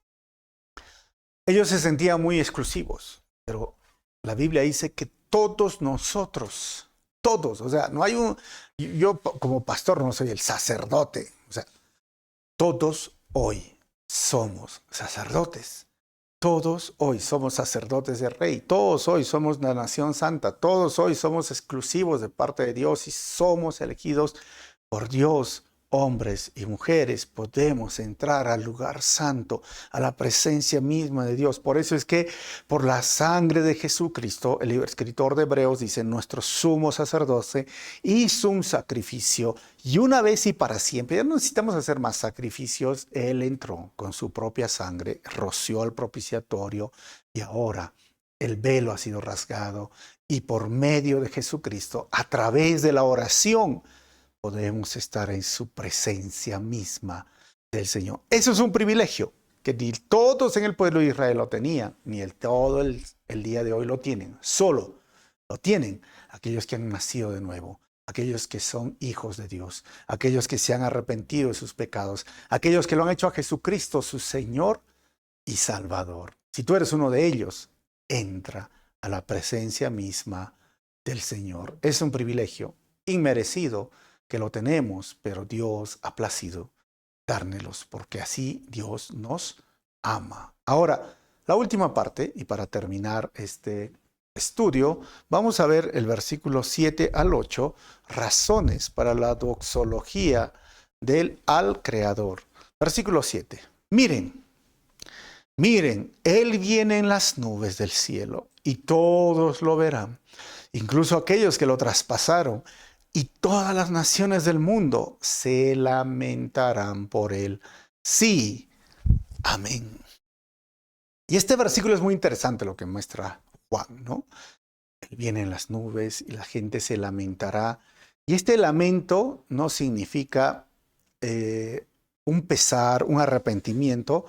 Ellos se sentían muy exclusivos, pero la Biblia dice que todos nosotros, todos, o sea, no hay yo como pastor no soy el sacerdote, o sea, todos hoy somos sacerdotes. Todos hoy somos sacerdotes del rey, todos hoy somos la nación santa, todos hoy somos exclusivos de parte de Dios y somos elegidos por Dios. Hombres y mujeres podemos entrar al lugar santo, a la presencia misma de Dios. Por eso es que por la sangre de Jesucristo, el escritor de Hebreos dice, nuestro sumo sacerdote hizo un sacrificio y una vez y para siempre. Ya no necesitamos hacer más sacrificios. Él entró con su propia sangre, roció el propiciatorio y ahora el velo ha sido rasgado y por medio de Jesucristo, a través de la oración, podemos estar en su presencia misma del Señor. Eso es un privilegio que ni todos en el pueblo de Israel lo tenían, ni todo el día de hoy lo tienen. Solo lo tienen aquellos que han nacido de nuevo, aquellos que son hijos de Dios, aquellos que se han arrepentido de sus pecados, aquellos que lo han hecho a Jesucristo su Señor y Salvador. Si tú eres uno de ellos, entra a la presencia misma del Señor. Es un privilegio inmerecido que lo tenemos, pero Dios ha placido dárnelos, porque así Dios nos ama. Ahora, la última parte, y para terminar este estudio, vamos a ver el versículo 7 al 8, razones para la doxología del al Creador. Versículo 7. Miren, Él viene en las nubes del cielo, y todos lo verán, incluso aquellos que lo traspasaron, y todas las naciones del mundo se lamentarán por él. Sí, amén. Y este versículo es muy interesante lo que muestra Juan, ¿no? Él viene en las nubes y la gente se lamentará. Y este lamento no significa un pesar, un arrepentimiento,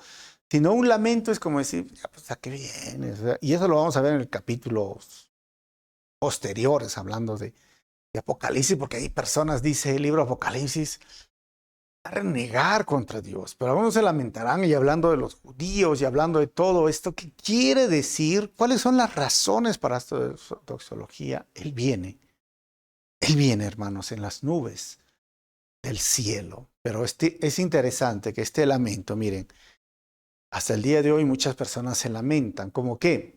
sino un lamento es como decir, ya, pues, ¿a qué vienes? Y eso lo vamos a ver en el capítulos posteriores, hablando de Apocalipsis, porque hay personas, dice el libro Apocalipsis, a renegar contra Dios, pero algunos se lamentarán y hablando de los judíos y hablando de todo esto, ¿qué quiere decir? ¿Cuáles son las razones para esta doxología? Él viene, hermanos, en las nubes del cielo. Pero es interesante que este lamento, miren, hasta el día de hoy muchas personas se lamentan, como que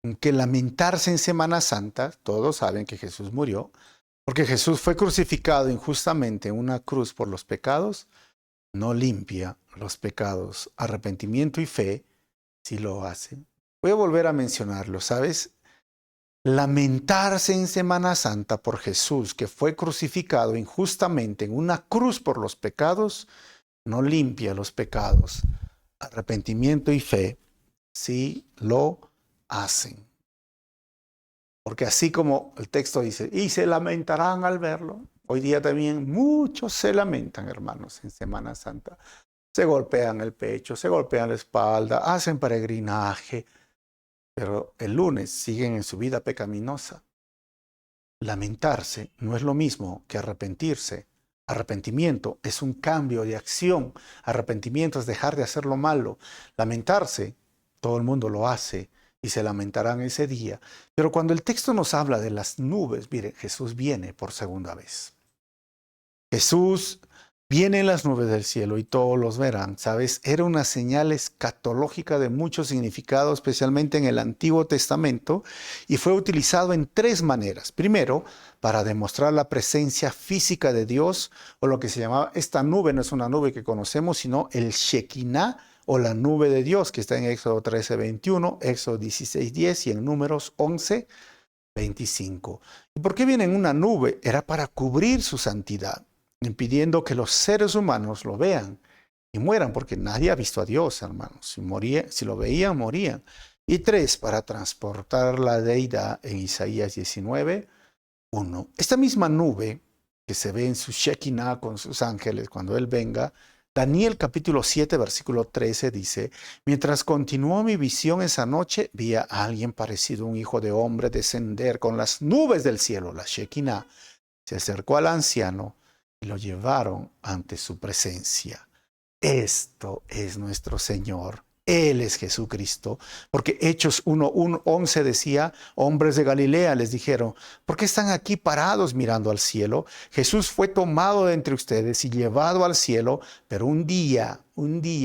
lamentarse en Semana Santa, todos saben que Jesús murió, porque Jesús fue crucificado injustamente en una cruz por los pecados, no limpia los pecados. Arrepentimiento y fe sí lo hace. Voy a volver a mencionarlo, ¿sabes? Lamentarse en Semana Santa por Jesús, que fue crucificado injustamente en una cruz por los pecados, no limpia los pecados. Arrepentimiento y fe sí lo hacen. Porque así como el texto dice, y se lamentarán al verlo, hoy día también muchos se lamentan, hermanos, en Semana Santa. Se golpean el pecho, se golpean la espalda, hacen peregrinaje, pero el lunes siguen en su vida pecaminosa. Lamentarse no es lo mismo que arrepentirse. Arrepentimiento es un cambio de acción. Arrepentimiento es dejar de hacer lo malo. Lamentarse, todo el mundo lo hace y se lamentarán ese día. Pero cuando el texto nos habla de las nubes, mire, Jesús viene por segunda vez. Jesús viene en las nubes del cielo y todos los verán, ¿sabes? Era una señal escatológica de mucho significado, especialmente en el Antiguo Testamento, y fue utilizado en tres maneras. Primero, para demostrar la presencia física de Dios, o lo que se llamaba, esta nube no es una nube que conocemos, sino el Shekinah, o la nube de Dios, que está en Éxodo 13:21, Éxodo 16:10 y en Números 11:25. ¿Y por qué viene en una nube? Era para cubrir su santidad, impidiendo que los seres humanos lo vean y mueran, porque nadie ha visto a Dios, hermanos. Si lo veían, morían. Y tres, para transportar la deidad en Isaías 19:1. Esta misma nube que se ve en su Shekinah con sus ángeles cuando Él venga, Daniel capítulo 7, versículo 13 dice, mientras continuó mi visión esa noche, vi a alguien parecido a un hijo de hombre descender con las nubes del cielo, la Shekinah. Se acercó al anciano y lo llevaron ante su presencia. Esto es nuestro Señor. Él es Jesucristo. Porque Hechos 1:11 decía, hombres de Galilea les dijeron, ¿por qué están aquí parados mirando al cielo? Jesús fue tomado de entre ustedes y llevado al cielo, pero un día,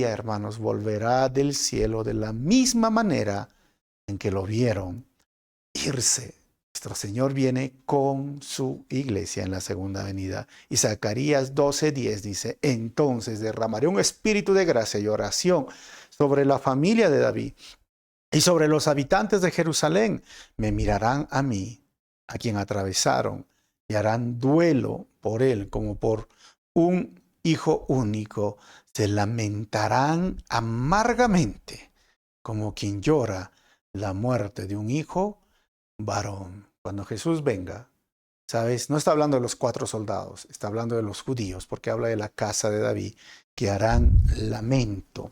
hermanos, volverá del cielo de la misma manera en que lo vieron irse. Nuestro Señor viene con su iglesia en la segunda venida. Y Zacarías 12:10 dice, entonces derramaré un espíritu de gracia y oración sobre la familia de David y sobre los habitantes de Jerusalén. Me mirarán a mí, a quien atravesaron, y harán duelo por él como por un hijo único. Se lamentarán amargamente como quien llora la muerte de un hijo varón. Cuando Jesús venga, ¿sabes? No está hablando de los 4 soldados, está hablando de los judíos, porque habla de la casa de David, que harán lamento,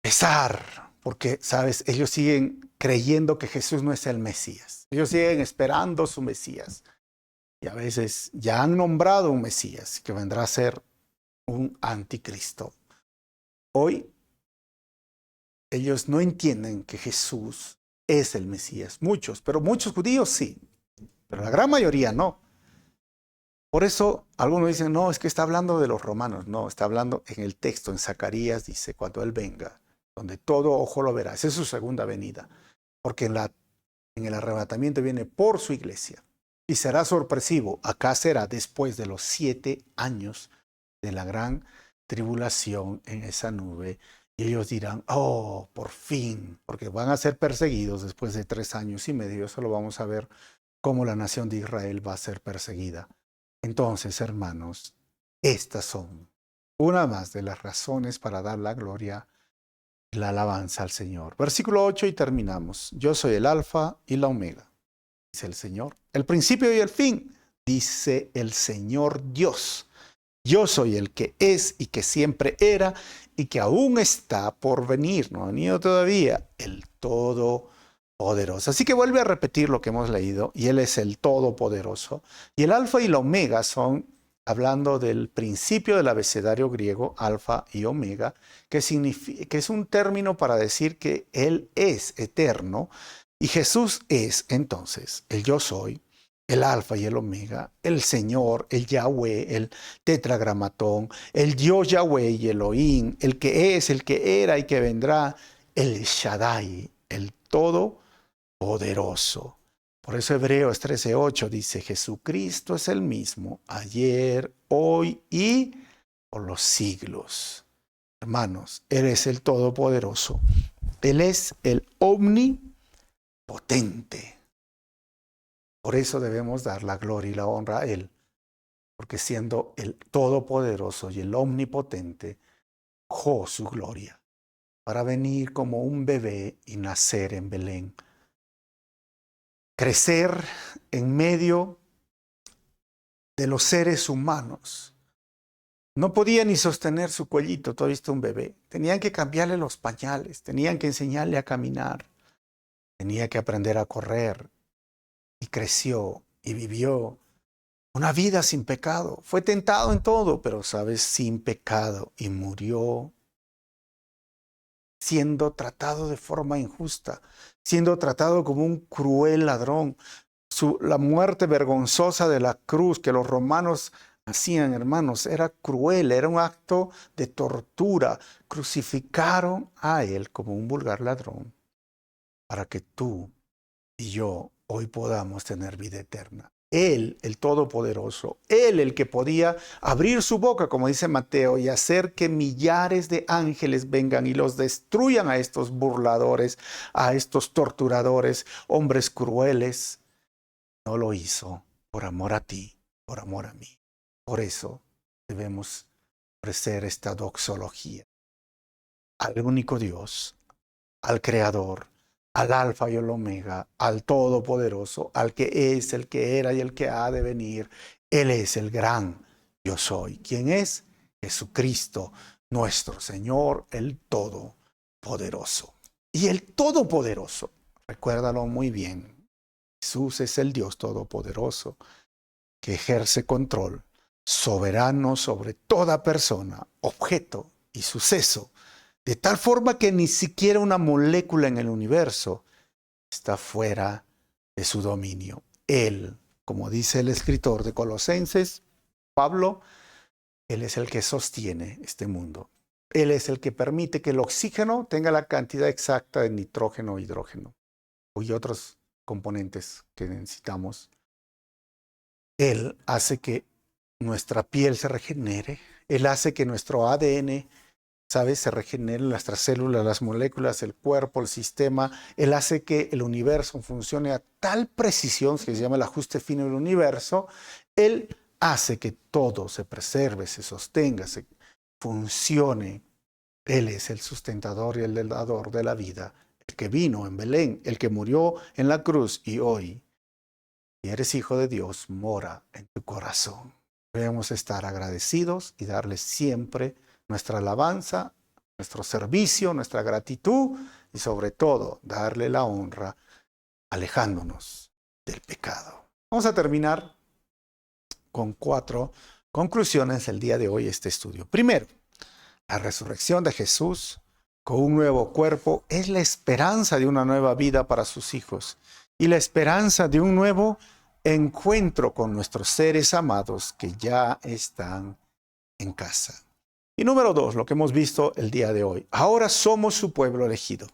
pesar, porque, ¿sabes? Ellos siguen creyendo que Jesús no es el Mesías. Ellos siguen esperando su Mesías. Y a veces ya han nombrado un Mesías, que vendrá a ser un anticristo. Hoy ellos no entienden que Jesús es el Mesías. Muchos, pero muchos judíos sí, pero la gran mayoría no. Por eso algunos dicen, no, es que está hablando de los romanos. No, está hablando en el texto, en Zacarías, dice, cuando Él venga, donde todo ojo lo verá. Esa es su segunda venida, porque en el arrebatamiento viene por su iglesia. Y será sorpresivo. Acá será después de los 7 años de la gran tribulación en esa nube. Y ellos dirán, oh, por fin, porque van a ser perseguidos después de 3 años y medio. Eso lo vamos a ver cómo la nación de Israel va a ser perseguida. Entonces, hermanos, estas son una más de las razones para dar la gloria y la alabanza al Señor. Versículo 8 y terminamos. Yo soy el Alfa y la Omega, dice el Señor. El principio y el fin, dice el Señor Dios. Yo soy el que es y que siempre era y que aún está por venir. No ha venido todavía el Todopoderoso. Así que vuelve a repetir lo que hemos leído. Y Él es el Todopoderoso. Y el Alfa y la Omega son, hablando del principio del abecedario griego, Alfa y Omega, que es un término para decir que Él es eterno. Y Jesús es entonces el yo soy, el Alfa y el Omega, el Señor, el Yahweh, el Tetragramatón, el Dios Yahweh y Elohim, el que es, el que era y que vendrá, el Shaddai, el Todopoderoso. Por eso Hebreos 13:8 dice, Jesucristo es el mismo, ayer, hoy y por los siglos. Hermanos, Él es el Todopoderoso. Él es el omnipotente. Por eso debemos dar la gloria y la honra a Él, porque siendo el Todopoderoso y el Omnipotente, dejó su gloria para venir como un bebé y nacer en Belén. Crecer en medio de los seres humanos. No podía ni sostener su cuellito, tú has visto un bebé. Tenían que cambiarle los pañales, tenían que enseñarle a caminar, tenía que aprender a correr. Y creció y vivió una vida sin pecado. Fue tentado en todo, pero, ¿sabes? Sin pecado. Y murió siendo tratado de forma injusta, siendo tratado como un cruel ladrón. La muerte vergonzosa de la cruz que los romanos hacían, hermanos, era cruel, era un acto de tortura. Crucificaron a Él como un vulgar ladrón para que tú y yo hoy podamos tener vida eterna. Él, el Todopoderoso, Él el que podía abrir su boca, como dice Mateo, y hacer que millares de ángeles vengan y los destruyan a estos burladores, a estos torturadores, hombres crueles. No lo hizo por amor a ti, por amor a mí. Por eso debemos ofrecer esta doxología al único Dios, al Creador, al Alfa y el Omega, al Todopoderoso, al que es, el que era y el que ha de venir. Él es el gran yo soy. ¿Quién es? Jesucristo, nuestro Señor, el Todopoderoso. Y el Todopoderoso, recuérdalo muy bien, Jesús es el Dios Todopoderoso que ejerce control soberano sobre toda persona, objeto y suceso, de tal forma que ni siquiera una molécula en el universo está fuera de su dominio. Él, como dice el escritor de Colosenses, Pablo, Él es el que sostiene este mundo. Él es el que permite que el oxígeno tenga la cantidad exacta de nitrógeno, hidrógeno y otros componentes que necesitamos. Él hace que nuestra piel se regenere. Él hace que nuestro ADN, ¿sabes? Se regeneren nuestras células, las moléculas, el cuerpo, el sistema. Él hace que el universo funcione a tal precisión, que se llama el ajuste fino del universo. Él hace que todo se preserve, se sostenga, se funcione. Él es el sustentador y el dador de la vida, el que vino en Belén, el que murió en la cruz y hoy, si eres hijo de Dios, mora en tu corazón. Debemos estar agradecidos y darle siempre nuestra alabanza, nuestro servicio, nuestra gratitud y sobre todo darle la honra alejándonos del pecado. Vamos a terminar con 4 conclusiones el día de hoy este estudio. Primero, la resurrección de Jesús con un nuevo cuerpo es la esperanza de una nueva vida para sus hijos y la esperanza de un nuevo encuentro con nuestros seres amados que ya están en casa. Y número 2, lo que hemos visto el día de hoy. Ahora somos su pueblo elegido.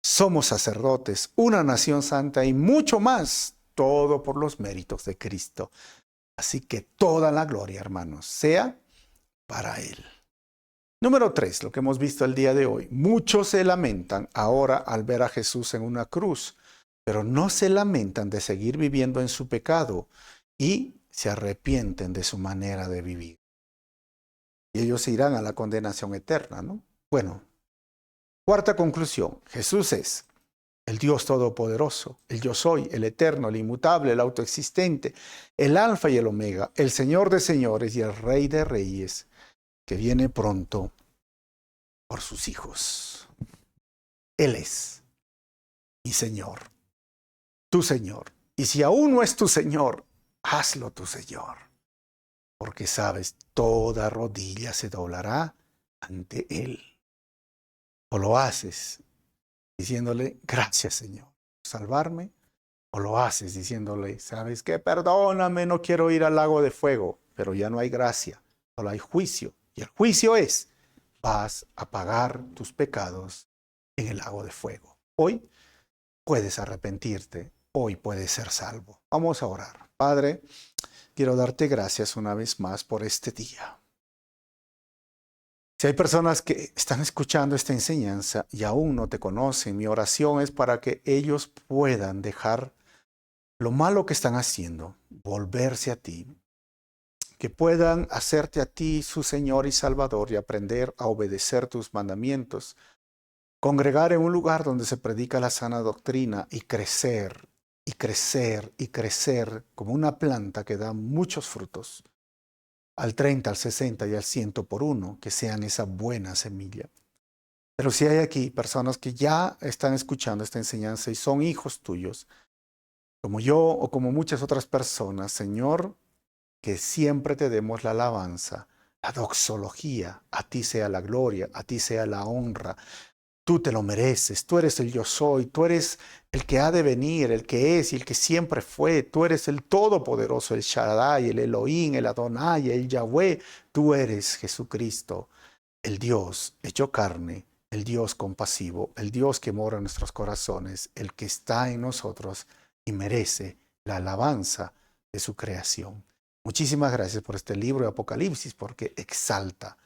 Somos sacerdotes, una nación santa y mucho más, todo por los méritos de Cristo. Así que toda la gloria, hermanos, sea para Él. Número 3, lo que hemos visto el día de hoy. Muchos se lamentan ahora al ver a Jesús en una cruz. pero no se lamentan de seguir viviendo en su pecado y se arrepienten de su manera de vivir. Y ellos se irán a la condenación eterna, ¿no? Bueno, cuarta conclusión. Jesús es el Dios Todopoderoso, el Yo Soy, el Eterno, el Inmutable, el Autoexistente, el Alfa y el Omega, el Señor de señores y el Rey de reyes, que viene pronto por sus hijos. Él es mi Señor, tu Señor. Y si aún no es tu Señor, hazlo tu Señor. Porque sabes, toda rodilla se doblará ante Él. O lo haces diciéndole, gracias Señor por salvarme, o lo haces diciéndole, ¿sabes qué? Perdóname, no quiero ir al lago de fuego, pero ya no hay gracia, solo hay juicio. Y el juicio es, vas a pagar tus pecados en el lago de fuego. Hoy puedes arrepentirte, hoy puedes ser salvo. Vamos a orar. Padre, quiero darte gracias una vez más por este día. Si hay personas que están escuchando esta enseñanza y aún no te conocen, mi oración es para que ellos puedan dejar lo malo que están haciendo, volverse a ti, que puedan hacerte a ti su Señor y Salvador y aprender a obedecer tus mandamientos, congregar en un lugar donde se predica la sana doctrina y crecer, y crecer, y crecer como una planta que da muchos frutos. Al 30, al 60 y al 100 por uno, que sean esa buena semilla. Pero si hay aquí personas que ya están escuchando esta enseñanza y son hijos tuyos, como yo o como muchas otras personas, Señor, que siempre te demos la alabanza, la doxología, a ti sea la gloria, a ti sea la honra. Tú te lo mereces, tú eres el yo soy, tú eres el que ha de venir, el que es y el que siempre fue, tú eres el Todopoderoso, el Shaddai, el Elohim, el Adonai, el Yahweh, tú eres Jesucristo, el Dios hecho carne, el Dios compasivo, el Dios que mora en nuestros corazones, el que está en nosotros y merece la alabanza de su creación. Muchísimas gracias por este libro de Apocalipsis, porque exalta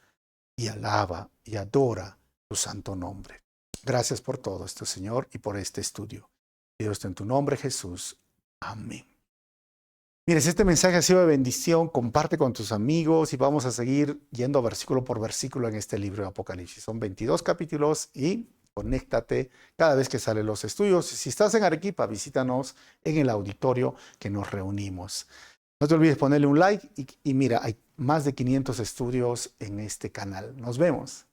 y alaba y adora tu santo nombre. Gracias por todo esto, Señor, y por este estudio. Pido esto en tu nombre, Jesús. Amén. Mire, si este mensaje ha sido de bendición, comparte con tus amigos y vamos a seguir yendo versículo por versículo en este libro de Apocalipsis. Son 22 capítulos y conéctate cada vez que salen los estudios. Si estás en Arequipa, visítanos en el auditorio que nos reunimos. No te olvides ponerle un like y mira, hay más de 500 estudios en este canal. Nos vemos.